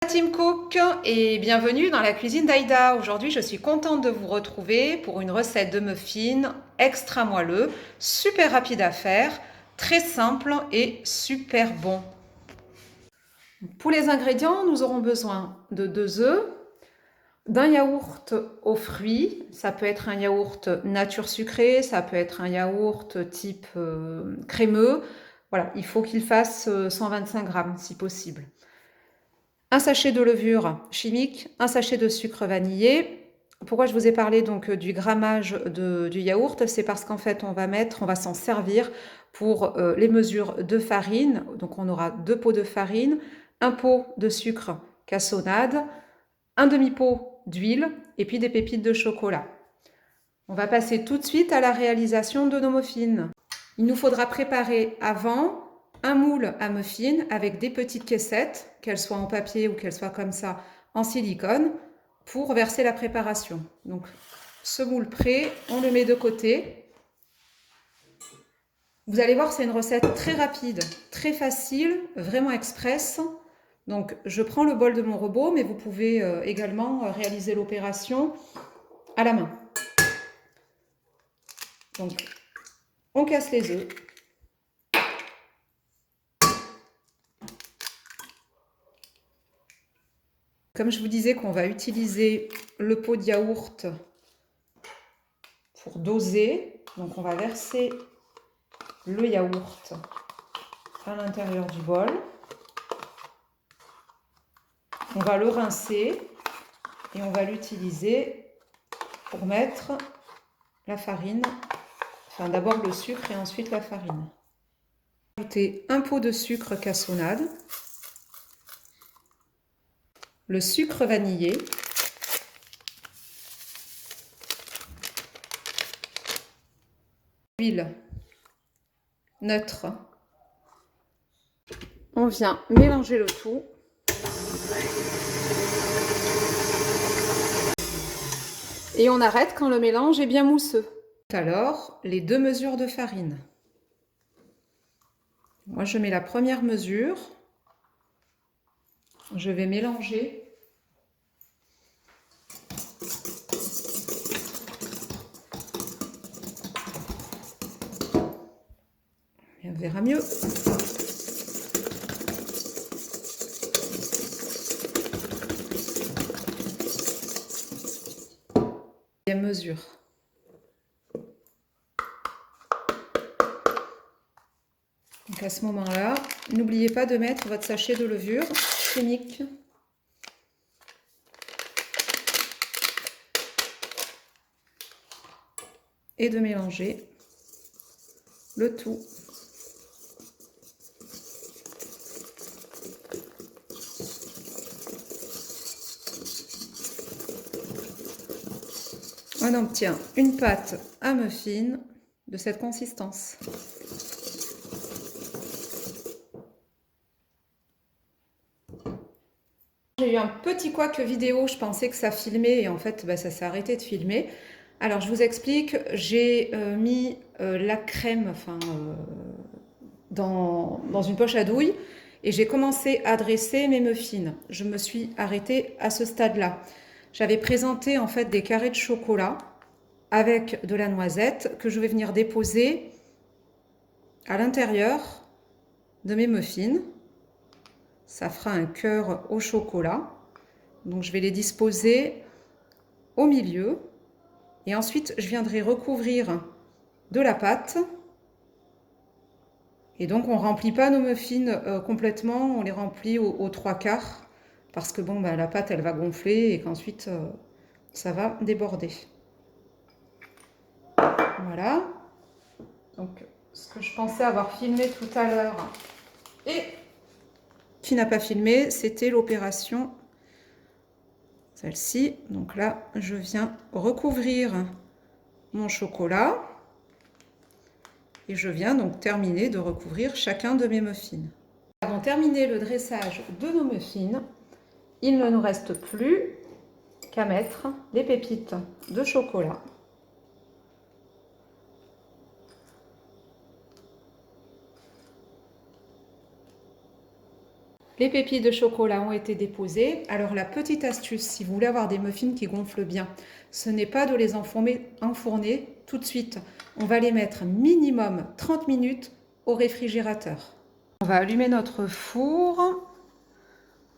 Team Cook et bienvenue dans la cuisine d'Aïda. Aujourd'hui, je suis contente de vous retrouver pour une recette de muffins extra moelleux, super rapide à faire, très simple et super bon. Pour les ingrédients, nous aurons besoin de 2 œufs, d'un yaourt aux fruits. Ça peut être un yaourt nature sucrée, ça peut être un yaourt type crémeux. Voilà, il faut qu'il fasse 125 grammes si possible. Un sachet de levure chimique, un sachet de sucre vanillé. Pourquoi je vous ai parlé donc du grammage du yaourt? C'est parce qu'en fait on va s'en servir pour les mesures de farine. Donc on aura 2 pots de farine, un pot de sucre cassonade, un demi-pot d'huile et puis des pépites de chocolat. On va passer tout de suite à la réalisation de nos muffins. Il nous faudra préparer avant un moule à muffins avec des petites caissettes, qu'elles soient en papier ou qu'elles soient comme ça en silicone, pour verser la préparation. Donc ce moule prêt, on le met de côté. Vous allez voir, c'est une recette très rapide, très facile, vraiment express. Donc je prends le bol de mon robot, mais vous pouvez également réaliser l'opération à la main. Donc on casse les œufs. Comme je vous disais qu'on va utiliser le pot de yaourt pour doser, donc on va verser le yaourt à l'intérieur du bol. On va le rincer et on va l'utiliser pour mettre la farine, enfin d'abord le sucre et ensuite la farine. Ajouter un pot de sucre cassonade, le sucre vanillé, l'huile neutre. On vient mélanger le tout. Et on arrête quand le mélange est bien mousseux. Alors, les 2 mesures de farine. Moi, je mets la première mesure. Je vais mélanger. Et on verra mieux. Deuxième mesure. Donc à ce moment-là, n'oubliez pas de mettre votre sachet de levure chimique. Et de mélanger le tout. On obtient une pâte à muffins de cette consistance. J'ai eu un petit couac vidéo, je pensais que ça filmait et en fait ça s'est arrêté de filmer. Alors je vous explique, j'ai mis la crème dans une poche à douille et j'ai commencé à dresser mes muffins. Je me suis arrêtée à ce stade-là. J'avais présenté en fait des carrés de chocolat avec de la noisette que je vais venir déposer à l'intérieur de mes muffins. Ça fera un cœur au chocolat. Donc je vais les disposer au milieu. Et ensuite, je viendrai recouvrir de la pâte. Et donc, on ne remplit pas nos muffins complètement, on les remplit aux 3/4. Parce que bon, la pâte, elle va gonfler et qu'ensuite, ça va déborder. Voilà. Donc, ce que je pensais avoir filmé tout à l'heure et qui n'a pas filmé, c'était l'opération, celle-ci. Donc là, je viens recouvrir mon chocolat et je viens donc terminer de recouvrir chacun de mes muffins. Nous avons terminé le dressage de nos muffins. Il ne nous reste plus qu'à mettre des pépites de chocolat. Les pépites de chocolat ont été déposées. Alors la petite astuce, si vous voulez avoir des muffins qui gonflent bien, ce n'est pas de les enfourner tout de suite. On va les mettre minimum 30 minutes au réfrigérateur. On va allumer notre four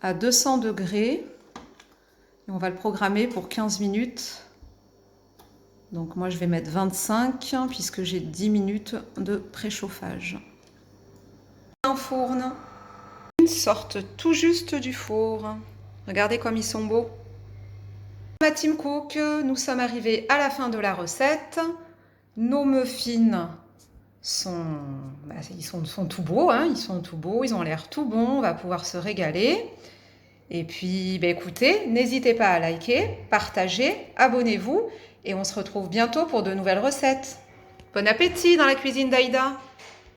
à 200 degrés. Et on va le programmer pour 15 minutes. Donc moi je vais mettre 25 puisque j'ai 10 minutes de préchauffage. Un fourne. Ils sortent tout juste du four. Regardez comme ils sont beaux. Ma team cook, nous sommes arrivés à la fin de la recette. Nos muffins sont tout beaux, hein, ils sont tout beaux, ils ont l'air tout bons, on va pouvoir se régaler. Et puis, écoutez, n'hésitez pas à liker, partager, abonnez-vous et on se retrouve bientôt pour de nouvelles recettes. Bon appétit dans la cuisine d'Aïda!